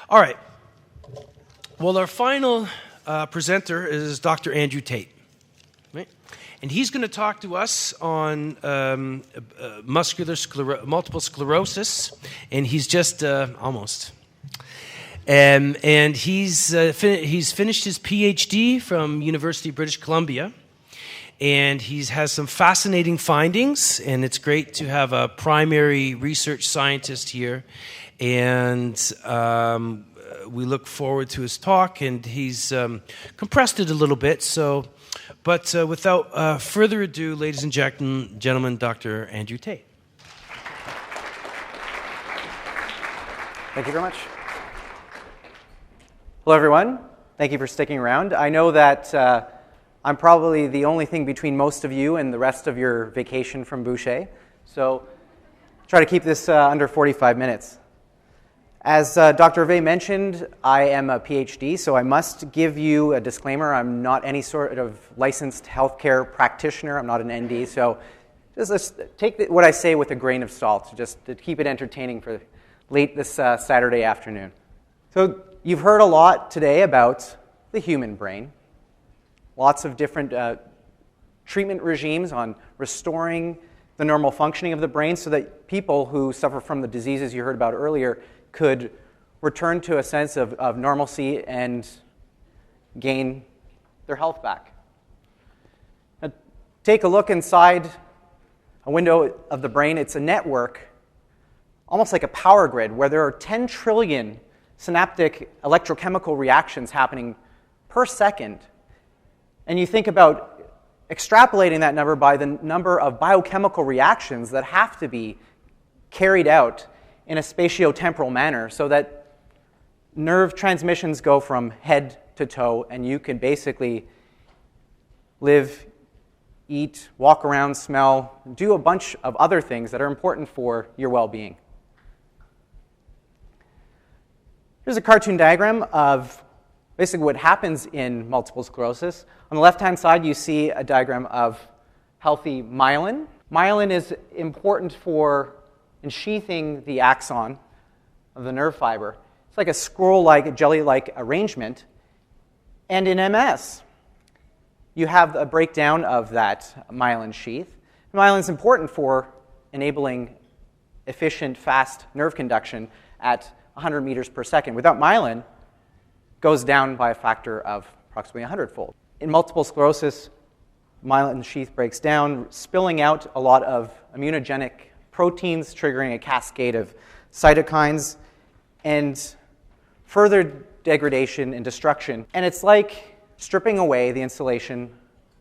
All right. Well, our final presenter is Dr. Andrew Tait. Right? And he's going to talk to us on multiple sclerosis, and he's just almost. And he's finished his Ph.D. from University of British Columbia, and he has some fascinating findings, and it's great to have a primary research scientist here. And we look forward to his talk, and he's compressed it a little bit. But without further ado, ladies and gentlemen, Dr. Andrew Tait. Thank you very much. Hello, everyone. Thank you for sticking around. I know that I'm probably the only thing between most of you and the rest of your vacation from Boucher, so try to keep this under 45 minutes. As Dr. Hervé mentioned, I am a PhD, so I must give you a disclaimer. I'm not any sort of licensed healthcare practitioner. I'm not an ND, so just take what I say with a grain of salt, just to keep it entertaining for late this Saturday afternoon. So you've heard a lot today about the human brain. Lots of different treatment regimes on restoring the normal functioning of the brain so that people who suffer from the diseases you heard about earlier could return to a sense of normalcy and gain their health back. Now, take a look inside a window of the brain. It's a network, almost like a power grid, where there are 10 trillion synaptic electrochemical reactions happening per second. And you think about extrapolating that number by the number of biochemical reactions that have to be carried out in a spatiotemporal manner so that nerve transmissions go from head to toe, and you can basically live, eat, walk around, smell, do a bunch of other things that are important for your well-being. Here's a cartoon diagram of basically what happens in multiple sclerosis. On the left-hand side, you see a diagram of healthy myelin. Myelin is important for ensheathing the axon of the nerve fiber. It's like a scroll-like, jelly-like arrangement. And in MS, you have a breakdown of that myelin sheath. Myelin is important for enabling efficient, fast nerve conduction at 100 meters per second. Without myelin, it goes down by a factor of approximately 100-fold. In multiple sclerosis, myelin sheath breaks down, spilling out a lot of immunogenic proteins, triggering a cascade of cytokines, and further degradation and destruction. And it's like stripping away the insulation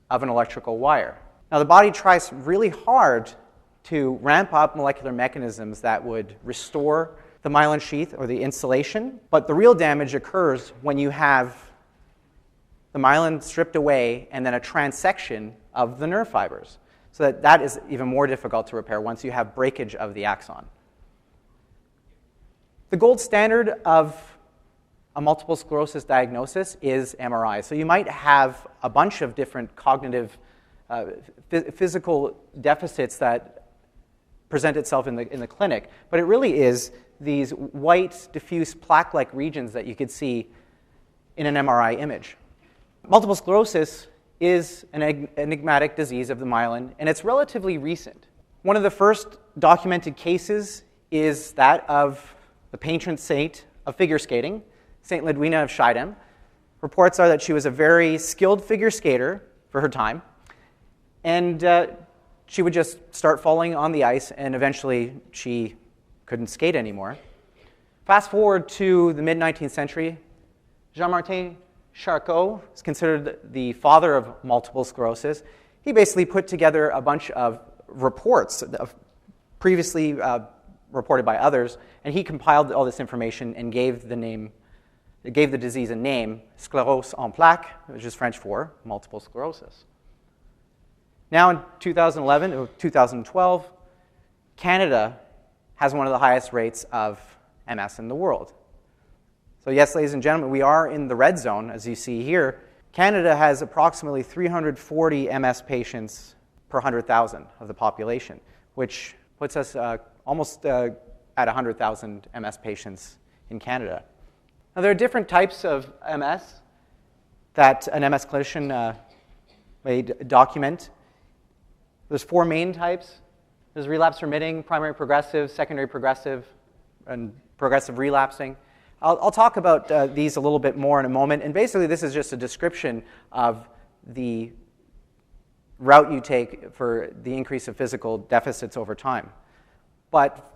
of an electrical wire. Now, the body tries really hard to ramp up molecular mechanisms that would restore the myelin sheath or the insulation, but the real damage occurs when you have the myelin stripped away and then a transection of the nerve fibers. So that is even more difficult to repair once you have breakage of the axon. The gold standard of a multiple sclerosis diagnosis is MRI. So you might have a bunch of different cognitive, physical deficits that present itself in the clinic, but it really is these white, diffuse plaque-like regions that you could see in an MRI image. Multiple sclerosis is an enigmatic disease of the myelin, and it's relatively recent. One of the first documented cases is that of the patron saint of figure skating, Saint Ludwina of Schiedam. Reports are that she was a very skilled figure skater for her time, and she would just start falling on the ice, and eventually she couldn't skate anymore. Fast forward to the mid-19th century, Jean-Martin Charcot is considered the father of multiple sclerosis. He basically put together a bunch of reports previously reported by others, and he compiled all this information and gave the disease a name, sclérose en plaques, which is French for multiple sclerosis. Now in 2011 or 2012, Canada has one of the highest rates of MS in the world. So yes, ladies and gentlemen, we are in the red zone, as you see here. Canada has approximately 340 MS patients per 100,000 of the population, which puts us almost at 100,000 MS patients in Canada. Now, there are different types of MS that an MS clinician may document. There's 4 main types. There's relapse-remitting, primary progressive, secondary progressive, and progressive relapsing. I'll talk about these a little bit more in a moment. And basically, this is just a description of the route you take for the increase of physical deficits over time. But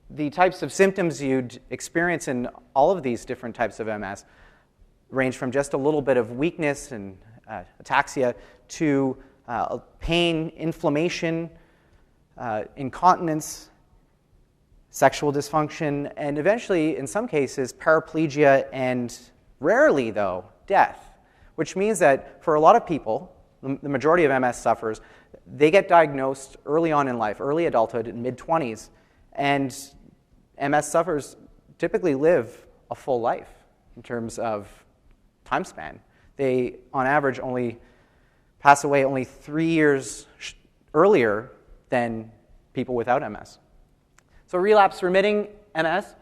the types of symptoms you'd experience in all of these different types of MS range from just a little bit of weakness and ataxia to pain, inflammation, incontinence, sexual dysfunction, and eventually, in some cases, paraplegia and rarely, though, death, which means that for a lot of people, the majority of MS sufferers, they get diagnosed early on in life, early adulthood, in mid-20s, and MS sufferers typically live a full life in terms of time span. They, on average, only pass away only 3 years earlier than people without MS. So relapse-remitting MS,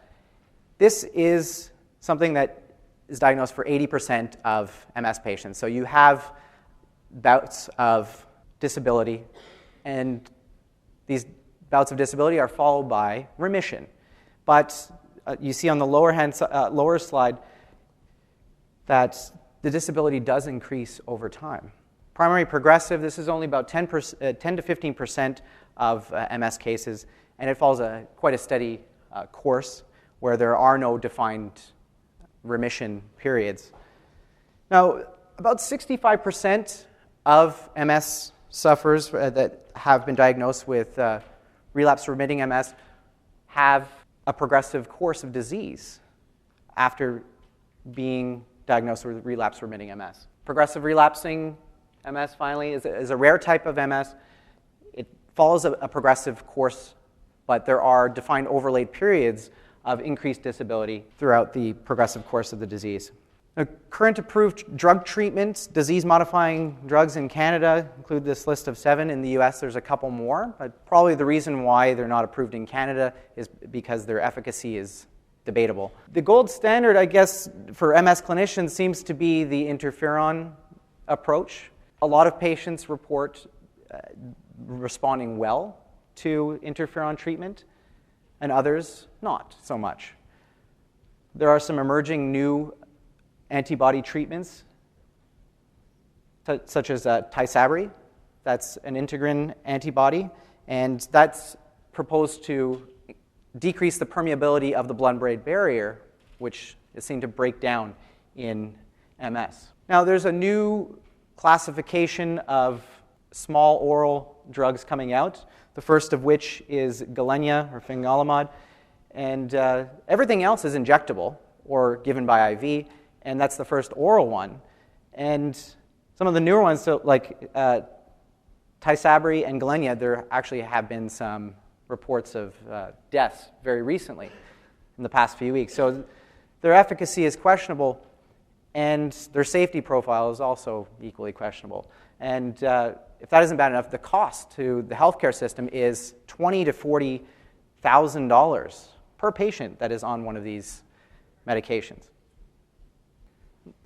this is something that is diagnosed for 80% of MS patients. So you have bouts of disability, and these bouts of disability are followed by remission. But you see on the lower slide that the disability does increase over time. Primary progressive, this is only about 10 to 15% of MS cases, and it follows quite a steady course where there are no defined remission periods. Now, about 65% of MS sufferers that have been diagnosed with relapse-remitting MS have a progressive course of disease after being diagnosed with relapse-remitting MS. Progressive relapsing MS, finally, is a rare type of MS. It follows a progressive course, but there are defined overlaid periods of increased disability throughout the progressive course of the disease. Now, current approved drug treatments, disease-modifying drugs in Canada include this list of 7. In the US, there's a couple more, but probably the reason why they're not approved in Canada is because their efficacy is debatable. The gold standard, I guess, for MS clinicians seems to be the interferon approach. A lot of patients report responding well to interferon treatment, and others not so much. There are some emerging new antibody treatments, such as Tait, that's an integrin antibody, and that's proposed to decrease the permeability of the blood-brain barrier, which is seen to break down in MS. Now, there's a new classification of small oral drugs coming out, the first of which is Gilenya or fingolimod, and everything else is injectable or given by IV, and that's the first oral one. And some of the newer ones, so like Tait and Gilenya, there actually have been some reports of deaths very recently in the past few weeks. So their efficacy is questionable, and their safety profile is also equally questionable. And if that isn't bad enough, the cost to the healthcare system is $20,000 to $40,000 per patient that is on one of these medications.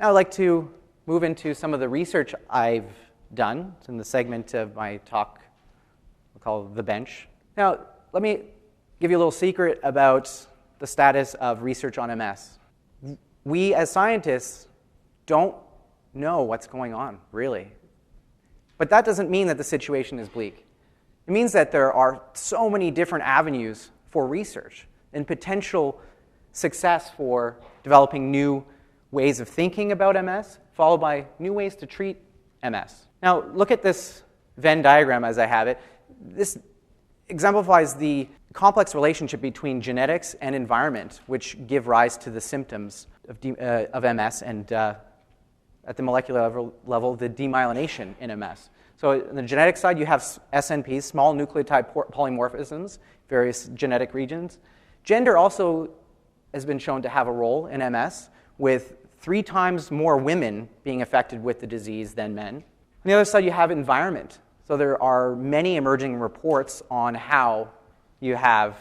Now I'd like to move into some of the research I've done. It's in the segment of my talk we'll call The Bench. Now, let me give you a little secret about the status of research on MS. We as scientists don't know what's going on, really. But that doesn't mean that the situation is bleak. It means that there are so many different avenues for research and potential success for developing new ways of thinking about MS, followed by new ways to treat MS. Now, look at this Venn diagram as I have it. This exemplifies the complex relationship between genetics and environment, which give rise to the symptoms of MS, and at the molecular level, the demyelination in MS. So on the genetic side, you have SNPs, small nucleotide polymorphisms, various genetic regions. Gender also has been shown to have a role in MS, with 3 times more women being affected with the disease than men. On the other side, you have environment. So there are many emerging reports on how you have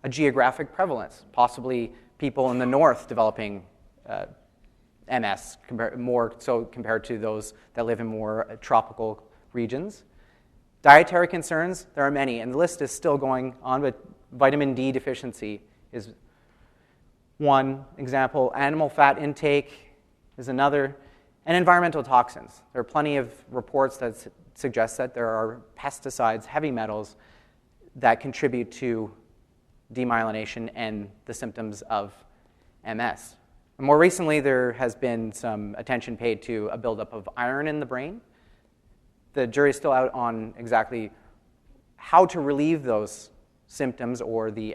a geographic prevalence, possibly people in the north developing MS, more so compared to those that live in more tropical regions. Dietary concerns, there are many, and the list is still going on, but vitamin D deficiency is one example. Animal fat intake is another, and environmental toxins. There are plenty of reports that suggest that there are pesticides, heavy metals, that contribute to demyelination and the symptoms of MS. And more recently, there has been some attention paid to a buildup of iron in the brain. The jury is still out on exactly how to relieve those symptoms or the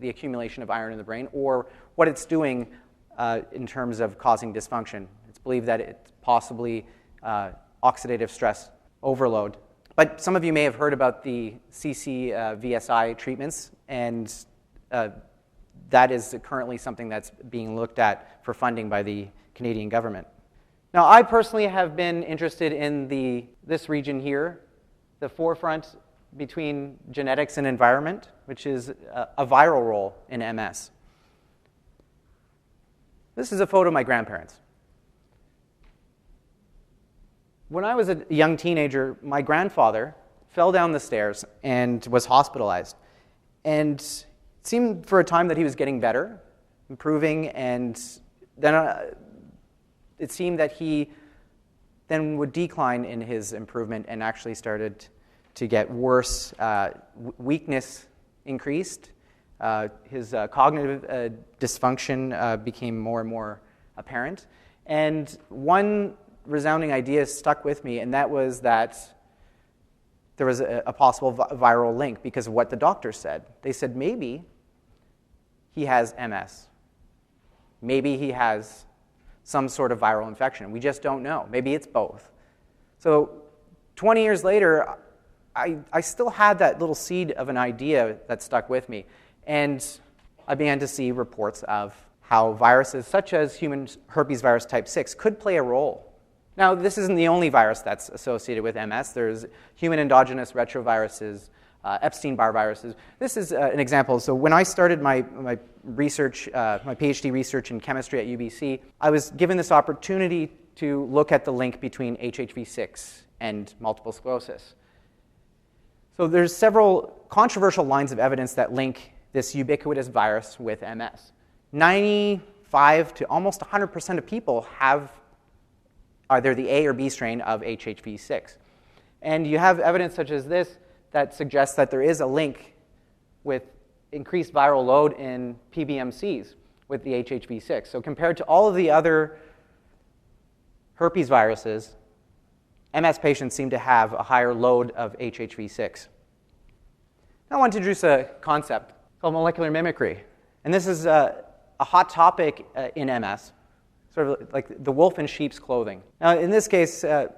accumulation of iron in the brain, or what it's doing in terms of causing dysfunction. It's believed that it's possibly oxidative stress overload. But some of you may have heard about the CCVSI treatments, and that is currently something that's being looked at for funding by the Canadian government. Now, I personally have been interested in this region here, the forefront between genetics and environment, which is a viral role in MS. This is a photo of my grandparents. When I was a young teenager, my grandfather fell down the stairs and was hospitalized. And it seemed for a time that he was getting better, improving, and then it seemed that he then would decline in his improvement and actually started to get worse. Weakness increased. His cognitive dysfunction became more and more apparent. And one resounding idea stuck with me, and that was that there was a possible viral link because of what the doctors said. They said maybe he has MS. Maybe he has some sort of viral infection. We just don't know. Maybe it's both. So 20 years later, I still had that little seed of an idea that stuck with me. And I began to see reports of how viruses such as human herpesvirus type 6 could play a role. Now, this isn't the only virus that's associated with MS. There's human endogenous retroviruses, Epstein-Barr viruses. This is an example. So when I started my research, my Ph.D. research in chemistry at UBC, I was given this opportunity to look at the link between HHV6 and multiple sclerosis. So there's several controversial lines of evidence that link this ubiquitous virus with MS. 95 to almost 100% of people have either the A or B strain of HHV6. And you have evidence such as this that suggests that there is a link with increased viral load in PBMCs with the HHV6. So compared to all of the other herpes viruses, MS patients seem to have a higher load of HHV6. Now I want to introduce a concept called molecular mimicry. And this is a hot topic in MS, sort of like the wolf in sheep's clothing. Now in this case, in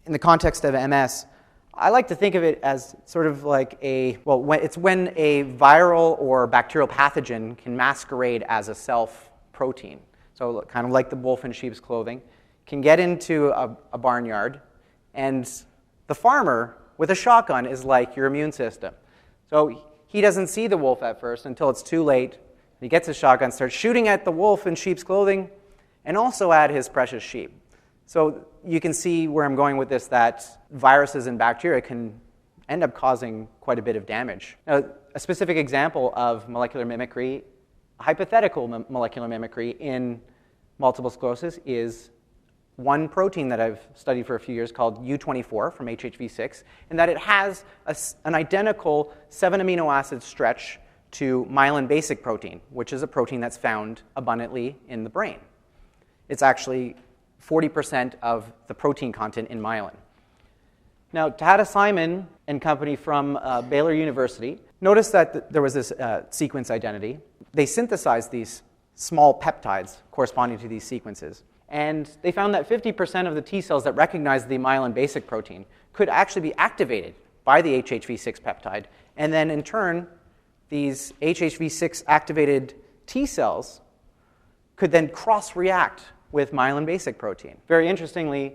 the context of MS, I like to think of it as sort of like it's when a viral or bacterial pathogen can masquerade as a self-protein. So kind of like the wolf in sheep's clothing, can get into a barnyard, and the farmer with a shotgun is like your immune system. So he doesn't see the wolf at first until it's too late. He gets his shotgun, starts shooting at the wolf in sheep's clothing, and also at his precious sheep. So you can see where I'm going with this, that viruses and bacteria can end up causing quite a bit of damage. Now, a specific example of molecular mimicry, hypothetical molecular mimicry in multiple sclerosis is one protein that I've studied for a few years called U24 from HHV6, and that it has an identical 7 amino acid stretch to myelin basic protein, which is a protein that's found abundantly in the brain. It's actually 40% of the protein content in myelin. Now, Tait Simon and company from Baylor University noticed that there was this sequence identity. They synthesized these small peptides corresponding to these sequences. And they found that 50% of the T cells that recognize the myelin basic protein could actually be activated by the HHV6 peptide. And then in turn, these HHV6 activated T cells could then cross-react with myelin basic protein. Very interestingly,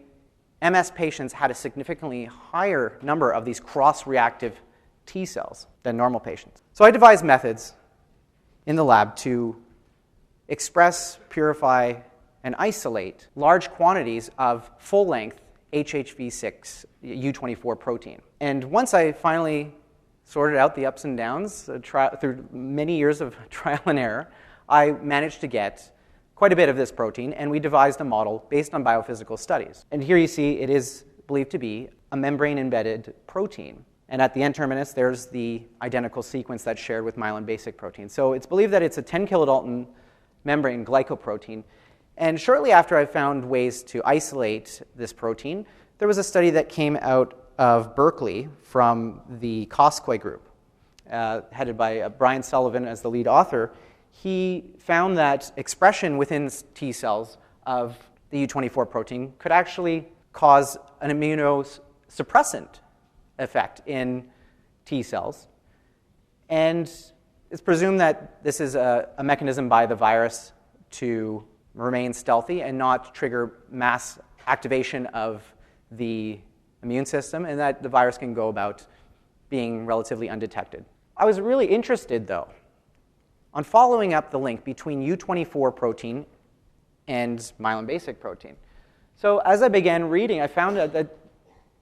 MS patients had a significantly higher number of these cross-reactive T cells than normal patients. So I devised methods in the lab to express, purify, and isolate large quantities of full-length HHV6 U24 protein. And once I finally sorted out the ups and downs through many years of trial and error, I managed to get quite a bit of this protein, and we devised a model based on biophysical studies. And here you see it is believed to be a membrane-embedded protein. And at the N-terminus, there's the identical sequence that's shared with myelin basic protein. So it's believed that it's a 10 kilodalton membrane glycoprotein. And shortly after I found ways to isolate this protein, there was a study that came out of Berkeley from the Koskoi group, headed by Brian Sullivan as the lead author. He found that expression within T cells of the U24 protein could actually cause an immunosuppressant effect in T cells. And it's presumed that this is a mechanism by the virus to remain stealthy and not trigger mass activation of the immune system, and that the virus can go about being relatively undetected. I was really interested, though, on following up the link between U24 protein and myelin basic protein. So as I began reading, I found out that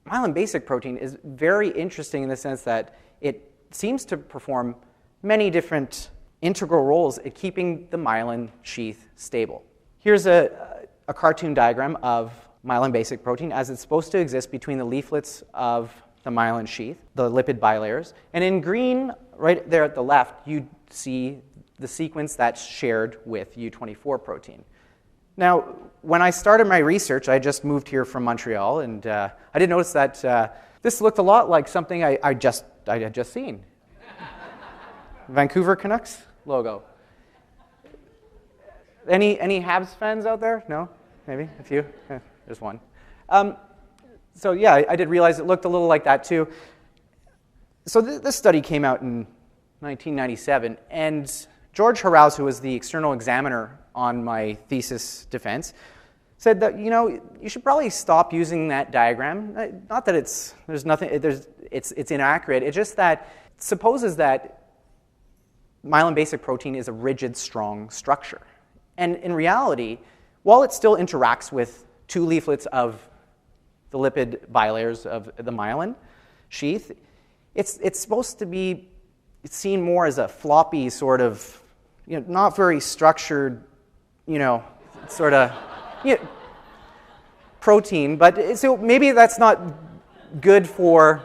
myelin basic protein is very interesting in the sense that it seems to perform many different integral roles in keeping the myelin sheath stable. Here's a cartoon diagram of myelin basic protein as it's supposed to exist between the leaflets of the myelin sheath, the lipid bilayers. And in green, right there at the left, you see the sequence that's shared with U24 protein. Now, when I started my research, I just moved here from Montreal, and I did notice that this looked a lot like something I had just seen. Vancouver Canucks logo. Any Habs fans out there? No? Maybe a few? There's one. So yeah, I did realize it looked a little like that too. So this study came out in 1997, and George Heraus, who was the external examiner on my thesis defense, said that, you should probably stop using that diagram. Not that it's inaccurate. It's just that it supposes that myelin basic protein is a rigid, strong structure. And in reality, while it still interacts with two leaflets of the lipid bilayers of the myelin sheath, it's supposed to be seen more as a floppy sort of, not very structured, sort of protein. But so maybe that's not good for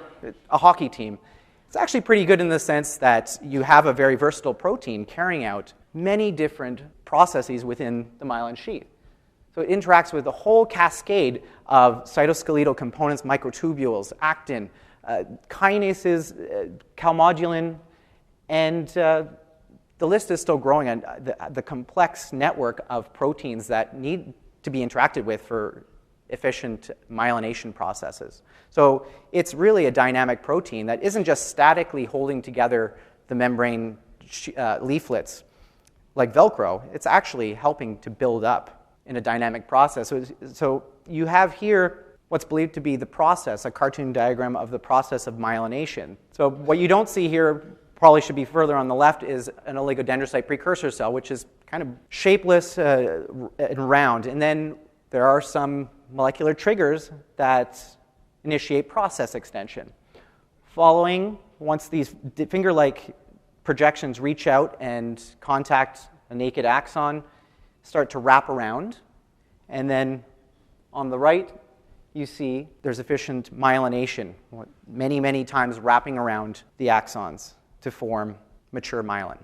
a hockey team. It's actually pretty good in the sense that you have a very versatile protein carrying out many different processes within the myelin sheath. So it interacts with a whole cascade of cytoskeletal components, microtubules, actin, kinases, calmodulin, and the list is still growing on the complex network of proteins that need to be interacted with for efficient myelination processes. So it's really a dynamic protein that isn't just statically holding together the membrane leaflets like Velcro. It's actually helping to build up in a dynamic process. So you have here what's believed to be the process, a cartoon diagram of the process of myelination. So what you don't see here, probably should be further on the left, is an oligodendrocyte precursor cell, which is kind of shapeless and round. And then there are some molecular triggers that initiate process extension. Once these finger-like projections reach out and contact a naked axon, start to wrap around, and then on the right, you see there's efficient myelination, many, many times wrapping around the axons to form mature myelin.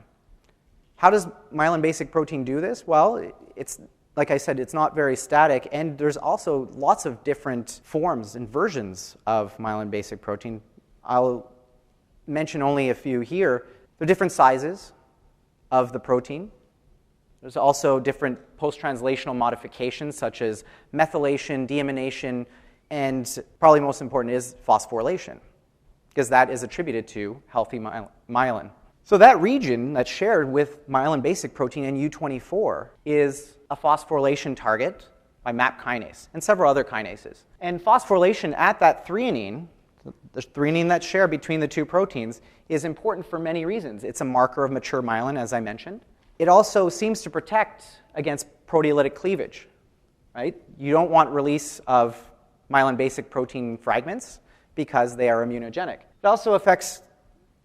How does myelin basic protein do this? Well, it's like I said, it's not very static, and there's also lots of different forms and versions of myelin basic protein. I'll mention only a few here. There are different sizes of the protein. There's also different post-translational modifications, such as methylation, deamination, and probably most important is phosphorylation, because that is attributed to healthy myelin. So that region that's shared with myelin basic protein and U24 is a phosphorylation target by MAP kinase and several other kinases. And phosphorylation at that threonine, the threonine that's shared between the two proteins, is important for many reasons. It's a marker of mature myelin, as I mentioned. It also seems to protect against proteolytic cleavage. right? You don't want release of myelin basic protein fragments because they are immunogenic. It also affects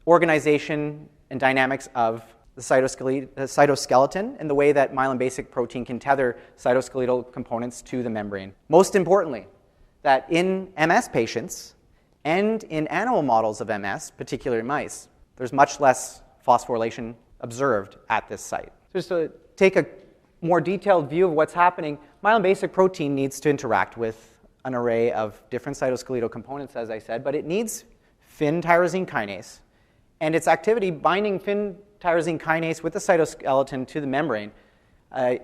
organization and dynamics of the cytoskeleton and the way that myelin basic protein can tether cytoskeletal components to the membrane. Most importantly, that in MS patients and in animal models of MS, particularly mice, there's much less phosphorylation observed at this site. Just to take a more detailed view of what's happening, myelin basic protein needs to interact with an array of different cytoskeletal components, as I said, but it needs Fin tyrosine kinase, and its activity binding Fin tyrosine kinase with the cytoskeleton to the membrane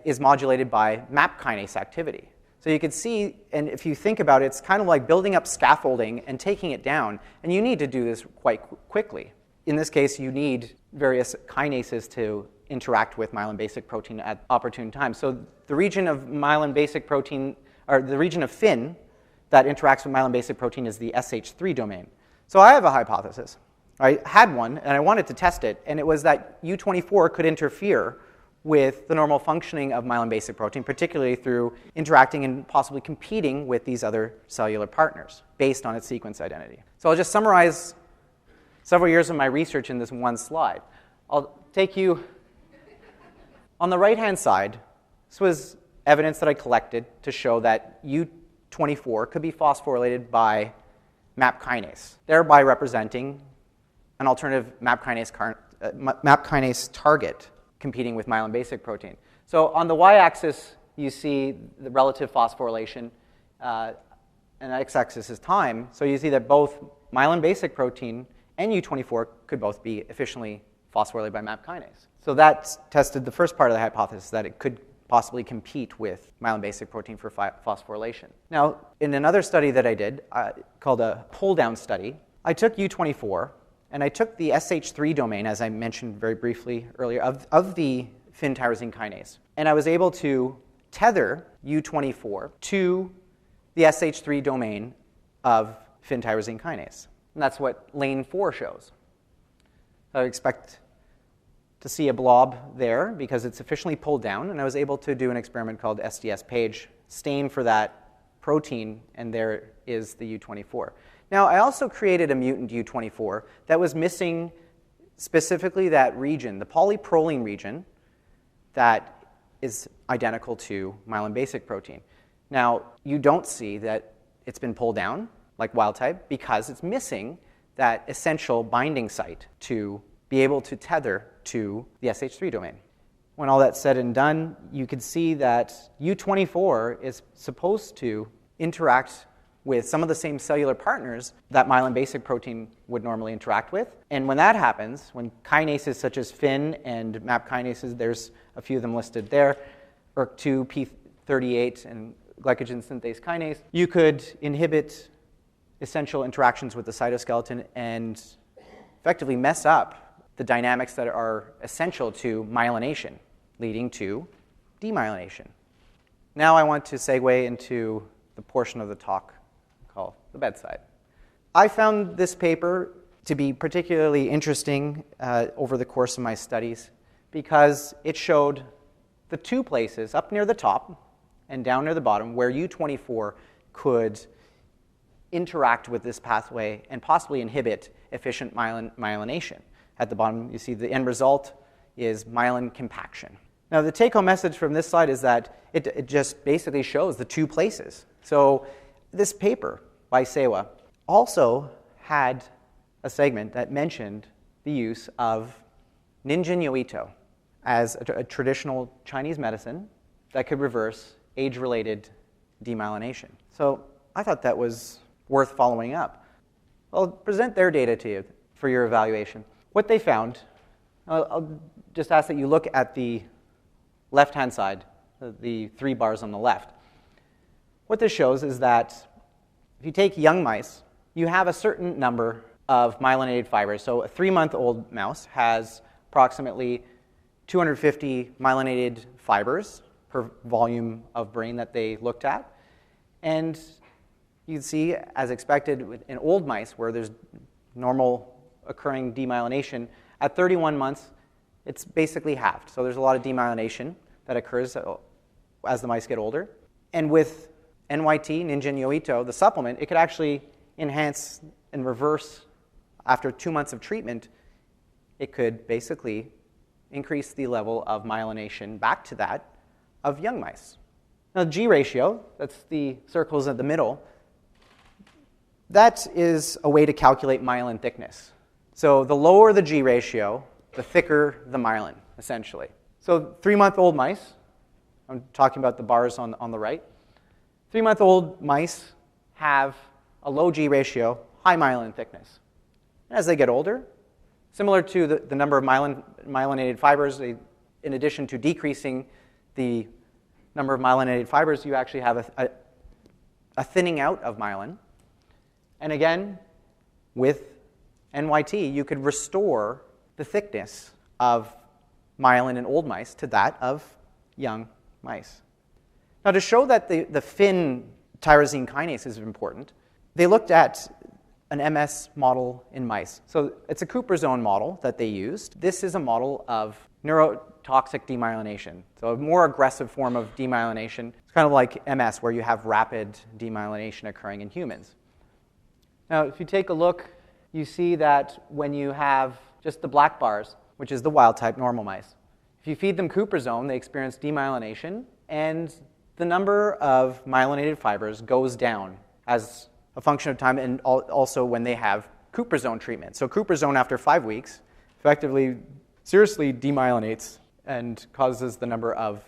is modulated by MAP kinase activity. So you can see, and if you think about it, it's kind of like building up scaffolding and taking it down, and you need to do this quite quickly. In this case, you need various kinases to interact with myelin basic protein at opportune times. So the region of myelin basic protein, or the region of Fin that interacts with myelin basic protein is the SH3 domain. So I have a hypothesis. I had one, and I wanted to test it, and it was that U24 could interfere with the normal functioning of myelin basic protein, particularly through interacting and possibly competing with these other cellular partners based on its sequence identity. So I'll just summarize several years of my research in this one slide. I'll take you on the right-hand side. This was evidence that I collected to show that U24 could be phosphorylated by MAP kinase, thereby representing an alternative MAP kinase target competing with myelin basic protein. So on the y-axis, you see the relative phosphorylation, and the x-axis is time. So you see that both myelin basic protein and U24 could both be efficiently phosphorylated by MAP kinase. So that tested the first part of the hypothesis, that it could possibly compete with myelin basic protein for phosphorylation. Now, in another study that I did, called a pull-down study, I took U24, and I took the SH3 domain, as I mentioned very briefly earlier, of the Fin tyrosine kinase. And I was able to tether U24 to the SH3 domain of Fin tyrosine kinase. And that's what lane 4 shows. So I expect to see a blob there because it's sufficiently pulled down, and I was able to do an experiment called SDS-PAGE, stain for that protein, and there is the U24. Now, I also created a mutant U24 that was missing specifically that region, the polyproline region, that is identical to myelin basic protein. Now, you don't see that it's been pulled down like wild type because it's missing that essential binding site to be able to tether to the SH3 domain. When all that's said and done, you can see that U24 is supposed to interact with some of the same cellular partners that myelin basic protein would normally interact with. And when that happens, when kinases such as Fin and MAP kinases, there's a few of them listed there, ERK2, P38, and glycogen synthase kinase, you could inhibit essential interactions with the cytoskeleton and effectively mess up the dynamics that are essential to myelination, leading to demyelination. Now I want to segue into the portion of the talk called the bedside. I found this paper to be particularly interesting over the course of my studies because it showed the two places up near the top and down near the bottom where U24 could interact with this pathway and possibly inhibit efficient myelination. At the bottom, you see the end result is myelin compaction. Now, the take-home message from this slide is that it just basically shows the two places. So this paper by Sewa also had a segment that mentioned the use of Ninjin Yoito as a traditional Chinese medicine that could reverse age-related demyelination. So I thought that was worth following up. I'll present their data to you for your evaluation. What they found, I'll just ask that you look at the left-hand side, the 3 bars on the left. What this shows is that if you take young mice, you have a certain number of myelinated fibers. So a 3-month-old mouse has approximately 250 myelinated fibers per volume of brain that they looked at. And you can see, as expected in old mice, where there's normal occurring demyelination, at 31 months, it's basically halved. So there's a lot of demyelination that occurs as the mice get older. And with NYT, Ninja-Yo-Ito, the supplement, it could actually enhance and reverse, after 2 months of treatment, it could basically increase the level of myelination back to that of young mice. Now, the G ratio, that's the circles at the middle, that is a way to calculate myelin thickness. So the lower the G ratio, the thicker the myelin, essentially. So 3-month-old mice, I'm talking about the bars on the right, 3-month-old mice have a low G ratio, high myelin thickness. As they get older, similar to the number of myelinated fibers, in addition to decreasing the number of myelinated fibers, you actually have a thinning out of myelin. And again, with NYT, you could restore the thickness of myelin in old mice to that of young mice. Now, to show that the Fyn tyrosine kinase is important, they looked at an MS model in mice. So it's a Cooperzone model that they used. This is a model of neurotoxic demyelination, so a more aggressive form of demyelination. It's kind of like MS, where you have rapid demyelination occurring in humans. Now, if you take a look, you see that when you have just the black bars, which is the wild-type normal mice, if you feed them Cooperzone, they experience demyelination, and the number of myelinated fibers goes down as a function of time, and also when they have Cooperzone treatment. So Cooperzone, after 5 weeks, effectively seriously demyelinates and causes the number of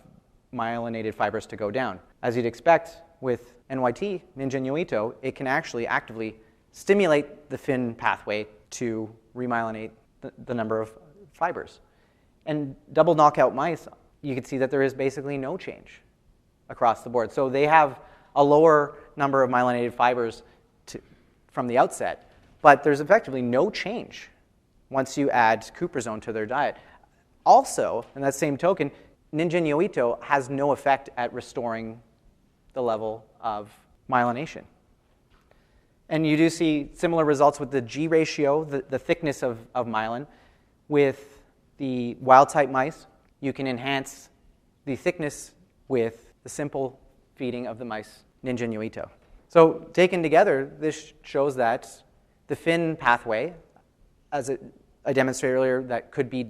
myelinated fibers to go down. As you'd expect with NYT, Ninja-Yo-Ito, it can actually actively stimulate the Fyn pathway to remyelinate the number of fibers. And double knockout mice, you can see that there is basically no change across the board. So they have a lower number of myelinated fibers from the outset, but there's effectively no change once you add Cooperzone to their diet. Also, in that same token, Ninja-Yo-Ito has no effect at restoring the level of myelination. And you do see similar results with the G ratio, the thickness of myelin. With the wild-type mice, you can enhance the thickness with the simple feeding of the mice Ninja-Yo-Ito. So taken together, this shows that the Fyn pathway, as I demonstrated earlier, that could be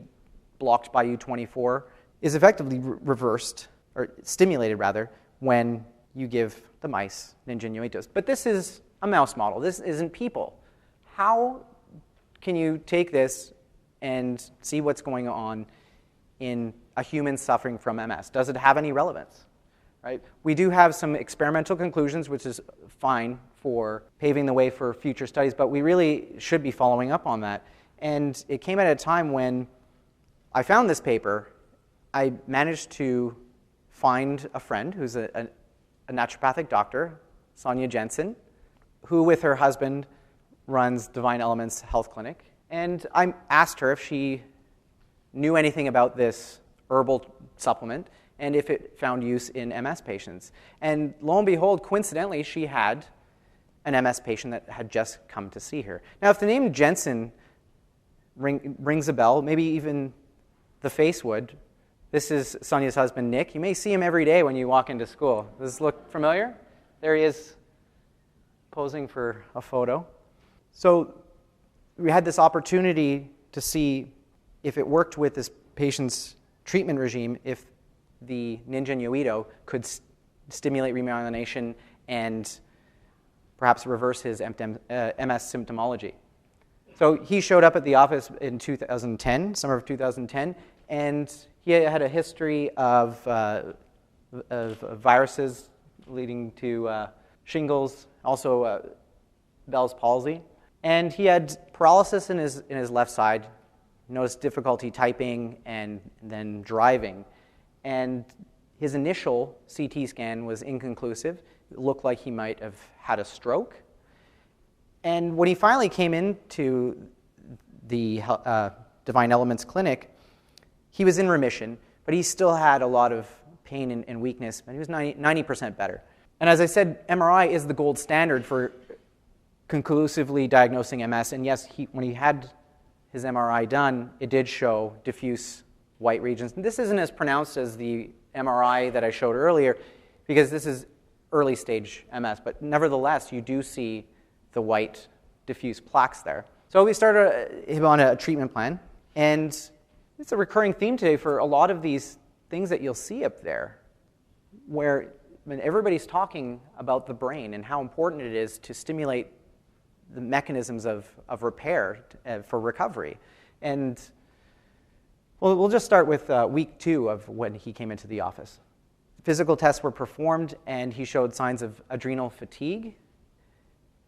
blocked by U24, is effectively reversed, or stimulated rather, when you give the mice Ninja-Yo-Itos. But this is a mouse model. This isn't people. How can you take this and see what's going on in a human suffering from MS? Does it have any relevance? Right? We do have some experimental conclusions, which is fine for paving the way for future studies, but we really should be following up on that. And it came at a time when I found this paper. I managed to find a friend who's a naturopathic doctor, Sonia Jensen, who with her husband runs Divine Elements Health Clinic. And I asked her if she knew anything about this herbal supplement and if it found use in MS patients. And lo and behold, coincidentally, she had an MS patient that had just come to see her. Now, if the name Jensen rings a bell, maybe even the face would. This is Sonia's husband, Nick. You may see him every day when you walk into school. Does this look familiar? There he is, posing for a photo. So we had this opportunity to see if it worked with this patient's treatment regime, if the Ninja-Yo-Ito could stimulate remyelination and perhaps reverse his MS symptomology. So he showed up at the office in 2010, summer of 2010, and he had a history of viruses leading to shingles, also Bell's palsy. And he had paralysis in his left side, noticed difficulty typing and then driving. And his initial CT scan was inconclusive. It looked like he might have had a stroke. And when he finally came into the Divine Elements Clinic, he was in remission, but he still had a lot of pain and weakness, but he was 90% better. And as I said, MRI is the gold standard for conclusively diagnosing MS. And yes, when he had his MRI done, it did show diffuse white regions. And this isn't as pronounced as the MRI that I showed earlier, because this is early stage MS, but nevertheless, you do see the white diffuse plaques there. So we started him on a treatment plan, and it's a recurring theme today for a lot of these things that you'll see up there, where when everybody's talking about the brain and how important it is to stimulate the mechanisms of repair for recovery. And we'll just start with week 2 of when he came into the office. Physical tests were performed, and he showed signs of adrenal fatigue.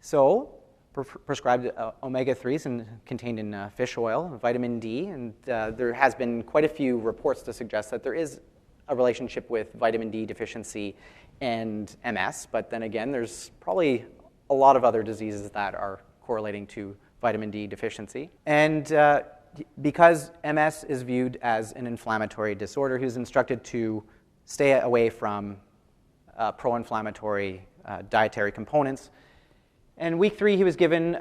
So prescribed omega-3s contained in fish oil, vitamin D, and there has been quite a few reports to suggest that there is a relationship with vitamin D deficiency and MS, but then again, there's probably a lot of other diseases that are correlating to vitamin D deficiency. And because MS is viewed as an inflammatory disorder, he was instructed to stay away from pro-inflammatory dietary components. And week 3, he was given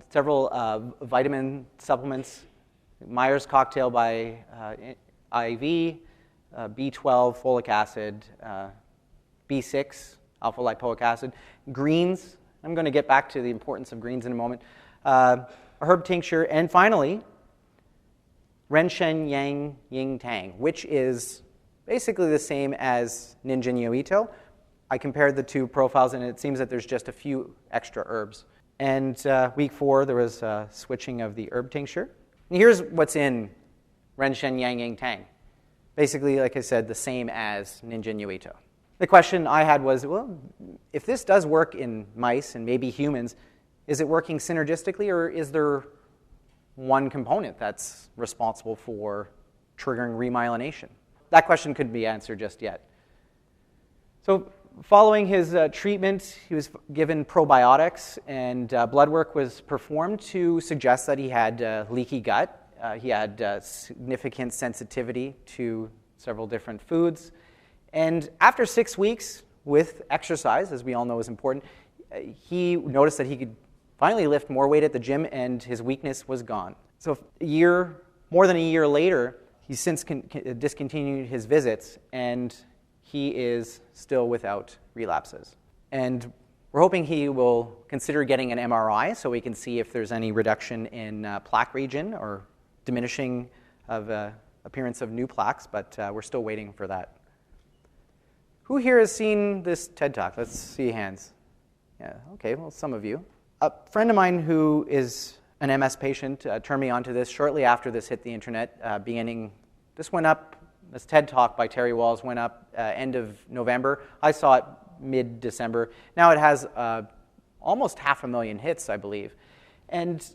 several vitamin supplements, Myers cocktail by IV, B12, folic acid, B6, alpha-lipoic acid, greens. I'm going to get back to the importance of greens in a moment. A herb tincture, and finally, Ren Shen Yang Ying Tang, which is basically the same as Ninja Nyoito. I compared the two profiles, and it seems that there's just a few extra herbs. And week 4, there was switching of the herb tincture. And here's what's in Ren Shen Yang Ying Tang. Basically, like I said, the same as Ninja Nyoito. The question I had was, well, if this does work in mice and maybe humans, is it working synergistically, or is there one component that's responsible for triggering remyelination? That question couldn't be answered just yet. So following his treatment, he was given probiotics, and blood work was performed to suggest that he had leaky gut. He had significant sensitivity to several different foods. And after 6 weeks with exercise, as we all know is important, he noticed that he could finally lift more weight at the gym, and his weakness was gone. So more than a year later, he's since discontinued his visits, and he is still without relapses. And we're hoping he will consider getting an MRI so we can see if there's any reduction in plaque region or diminishing of appearance of new plaques, but we're still waiting for that. Who here has seen this TED Talk? Let's see hands. Yeah, okay, well, some of you. A friend of mine who is an MS patient turned me on to this shortly after this hit the internet, this went up, this TED Talk by Terry Walls went up end of November. I saw it mid-December. Now it has almost 500,000 hits, I believe. And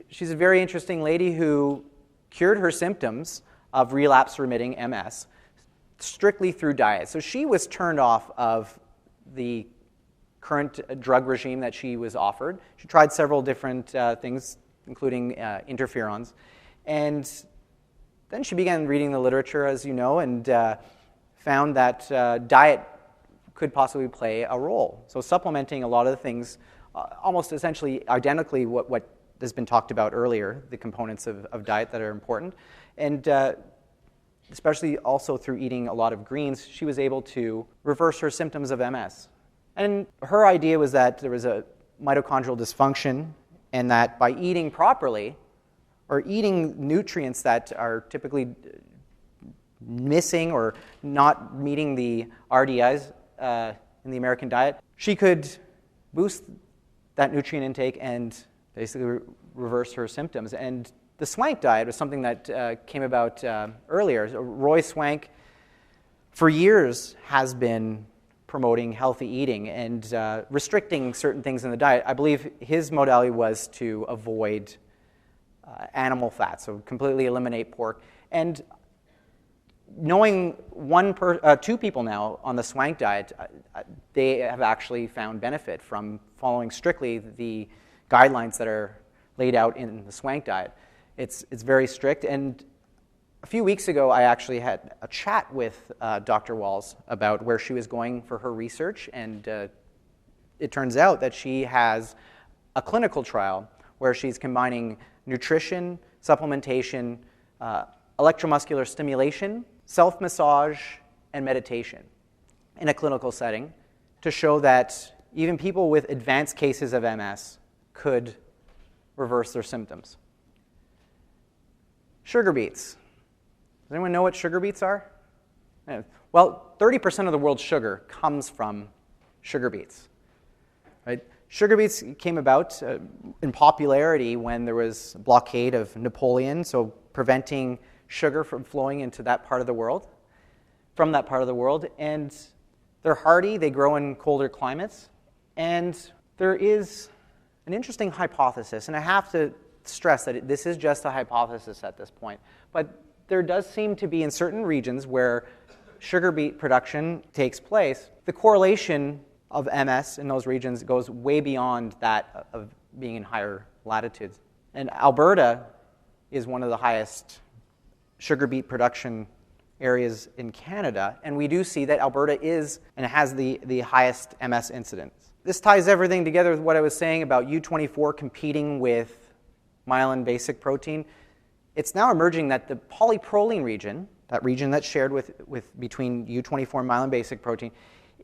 she's a very interesting lady who cured her symptoms of relapse-remitting MS strictly through diet. So she was turned off of the current drug regime that she was offered. She tried several different things, including interferons. And then she began reading the literature, as you know, and found that diet could possibly play a role. So supplementing a lot of the things, almost essentially identically what has been talked about earlier, the components of diet that are important. And especially also through eating a lot of greens, she was able to reverse her symptoms of MS. And her idea was that there was a mitochondrial dysfunction, and that by eating properly, or eating nutrients that are typically missing or not meeting the RDIs in the American diet, she could boost that nutrient intake and basically reverse her symptoms. And the Swank diet was something that came about earlier. Roy Swank, for years, has been promoting healthy eating and restricting certain things in the diet. I believe his modality was to avoid animal fat, so completely eliminate pork. And knowing two people now on the Swank diet, they have actually found benefit from following strictly the guidelines that are laid out in the Swank diet. It's very strict, and a few weeks ago I actually had a chat with Dr. Walls about where she was going for her research, and it turns out that she has a clinical trial where she's combining nutrition, supplementation, electromuscular stimulation, self-massage, and meditation in a clinical setting to show that even people with advanced cases of MS could reverse their symptoms. Sugar beets. Does anyone know what sugar beets are? Well, 30% of the world's sugar comes from sugar beets. Right? Sugar beets came about in popularity when there was a blockade of Napoleon, so preventing sugar from flowing into that part of the world, from that part of the world. And they're hardy, they grow in colder climates. And there is an interesting hypothesis, and I have to stress that this is just a hypothesis at this point, but there does seem to be in certain regions where sugar beet production takes place, the correlation of MS in those regions goes way beyond that of being in higher latitudes. And Alberta is one of the highest sugar beet production areas in Canada, and we do see that Alberta is and has the highest MS incidence. This ties everything together with what I was saying about U24 competing with myelin basic protein. It's now emerging that the polyproline region, that region that's shared with between U24 and myelin basic protein,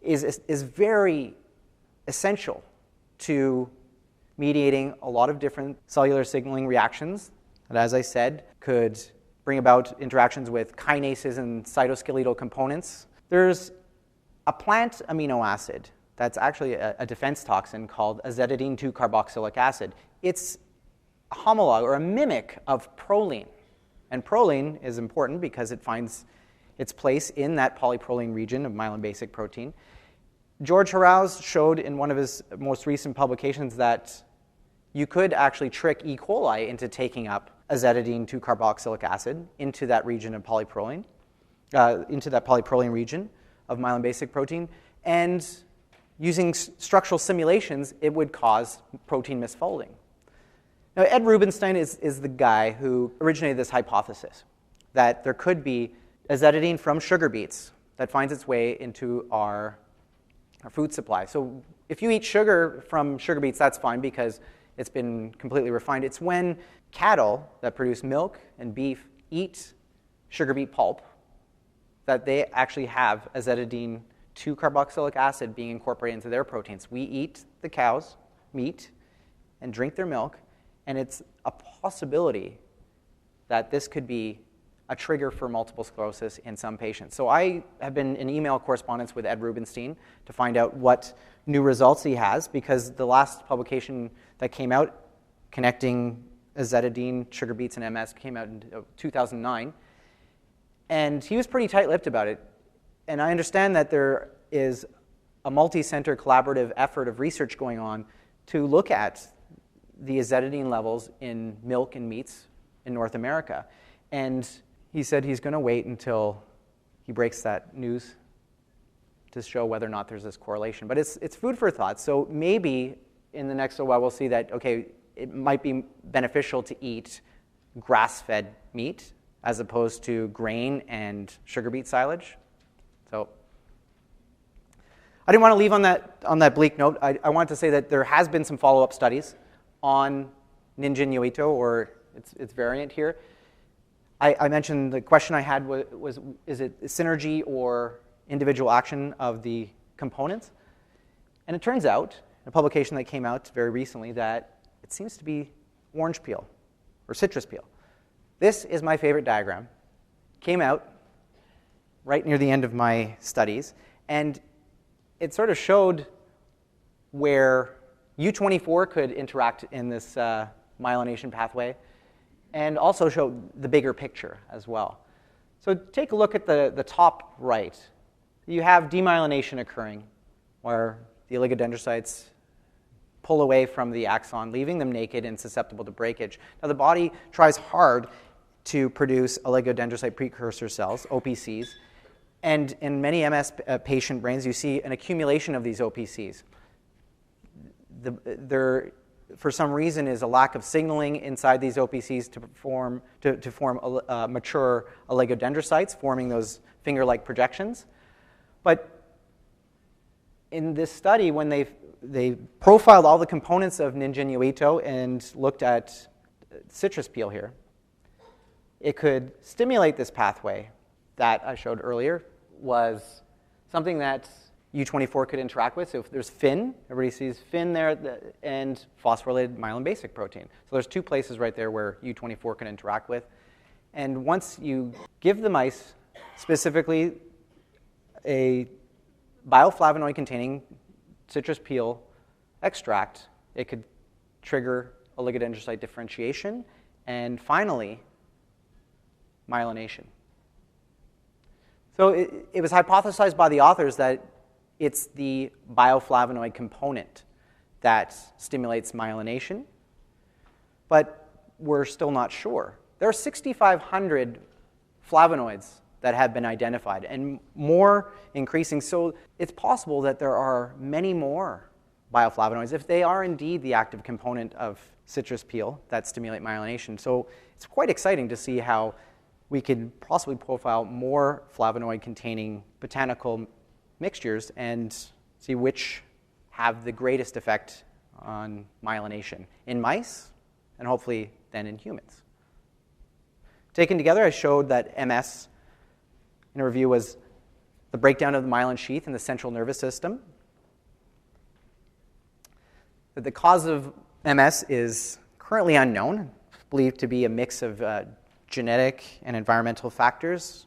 is very essential to mediating a lot of different cellular signaling reactions that, as I said, could bring about interactions with kinases and cytoskeletal components. There's a plant amino acid that's actually a defense toxin called azetidine 2-carboxylic acid. It's a homologue or a mimic of proline. And proline is important because it finds its place in that polyproline region of myelin basic protein. George Heraus showed in one of his most recent publications that you could actually trick E. coli into taking up azetidine 2-carboxylic acid into that region of polyproline, into that polyproline region of myelin basic protein, and using structural simulations, it would cause protein misfolding. Now, Ed Rubinstein is the guy who originated this hypothesis that there could be azetidine from sugar beets that finds its way into our food supply. So if you eat sugar from sugar beets, that's fine because it's been completely refined. It's when cattle that produce milk and beef eat sugar beet pulp that they actually have azetidine 2-carboxylic acid being incorporated into their proteins. We eat the cow's meat and drink their milk, and it's a possibility that this could be a trigger for multiple sclerosis in some patients. So I have been in email correspondence with Ed Rubinstein to find out what new results he has, because the last publication that came out connecting azetidine, sugar beets, and MS came out in 2009. And he was pretty tight-lipped about it. And I understand that there is a multi-center collaborative effort of research going on to look at the azetidine levels in milk and meats in North America. And he said he's going to wait until he breaks that news to show whether or not there's this correlation. But it's food for thought. So maybe in the next little while we'll see that, okay, it might be beneficial to eat grass-fed meat as opposed to grain and sugar beet silage. So I didn't want to leave on that bleak note. I wanted to say that there has been some follow-up studies on ninjanuito, or its variant here. I mentioned the question I had was is it synergy or individual action of the components? And it turns out, in a publication that came out very recently, that it seems to be orange peel or citrus peel. This is my favorite diagram. Came out right near the end of my studies, and it sort of showed where U24 could interact in this myelination pathway, and also showed the bigger picture as well. So take a look at the top right. You have demyelination occurring, where the oligodendrocytes pull away from the axon, leaving them naked and susceptible to breakage. Now the body tries hard to produce oligodendrocyte precursor cells, OPCs, and in many MS patient brains, you see an accumulation of these OPCs. There, for some reason, is a lack of signaling inside these OPCs to form mature oligodendrocytes, forming those finger-like projections. But in this study, when they profiled all the components of ninjanuito and looked at citrus peel here, it could stimulate this pathway that I showed earlier, was something that U24 could interact with. So if there's fin, everybody sees fin there, and phosphorylated myelin basic protein. So there's two places right there where U24 can interact with. And once you give the mice specifically a bioflavonoid-containing citrus peel extract, it could trigger oligodendrocyte differentiation, and finally, myelination. So it was hypothesized by the authors that it's the bioflavonoid component that stimulates myelination, but we're still not sure. There are 6,500 flavonoids that have been identified, and more increasing. So it's possible that there are many more bioflavonoids if they are indeed the active component of citrus peel that stimulate myelination. So it's quite exciting to see how we could possibly profile more flavonoid-containing botanical mixtures and see which have the greatest effect on myelination in mice and hopefully then in humans. Taken together, I showed that MS in a review was the breakdown of the myelin sheath in the central nervous system. That the cause of MS is currently unknown, believed to be a mix of genetic and environmental factors,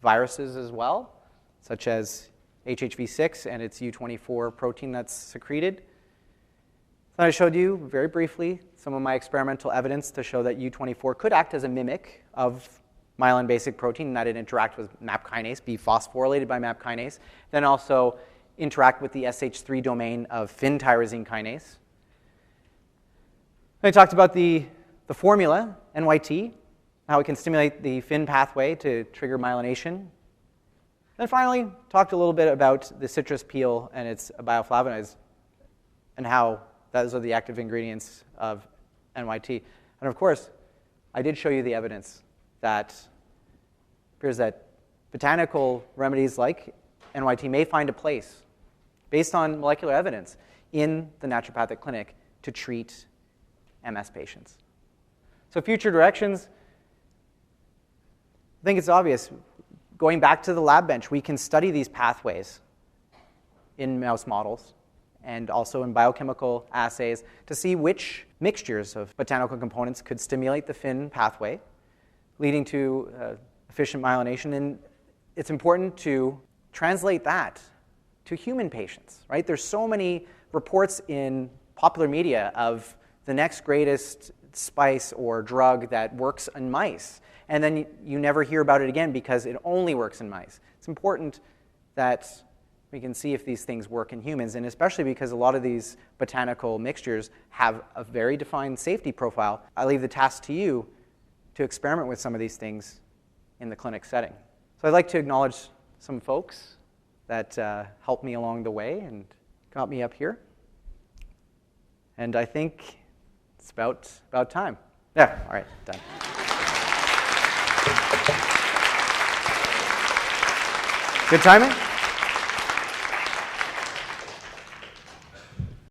viruses as well, such as HHV6 and its U24 protein that's secreted. Then I showed you very briefly some of my experimental evidence to show that U24 could act as a mimic of myelin basic protein, and that it interact with MAP kinase, be phosphorylated by MAP kinase, then also interact with the SH3 domain of fin tyrosine kinase. I talked about the formula, NYT, how it can stimulate the fin pathway to trigger myelination. Then finally, talked a little bit about the citrus peel and its bioflavonoids and how those are the active ingredients of NYT. And of course, I did show you the evidence that appears that botanical remedies like NYT may find a place, based on molecular evidence, in the naturopathic clinic to treat MS patients. So future directions, I think it's obvious. Going back to the lab bench, we can study these pathways in mouse models and also in biochemical assays to see which mixtures of botanical components could stimulate the fin pathway, leading to efficient myelination. And it's important to translate that to human patients, right? There's so many reports in popular media of the next greatest spice or drug that works in mice, and then you never hear about it again because it only works in mice. It's important that we can see if these things work in humans, and especially because a lot of these botanical mixtures have a very defined safety profile. I leave the task to you to experiment with some of these things in the clinic setting. So I'd like to acknowledge some folks that helped me along the way and got me up here. And I think it's about time. Yeah, all right, done. Good timing?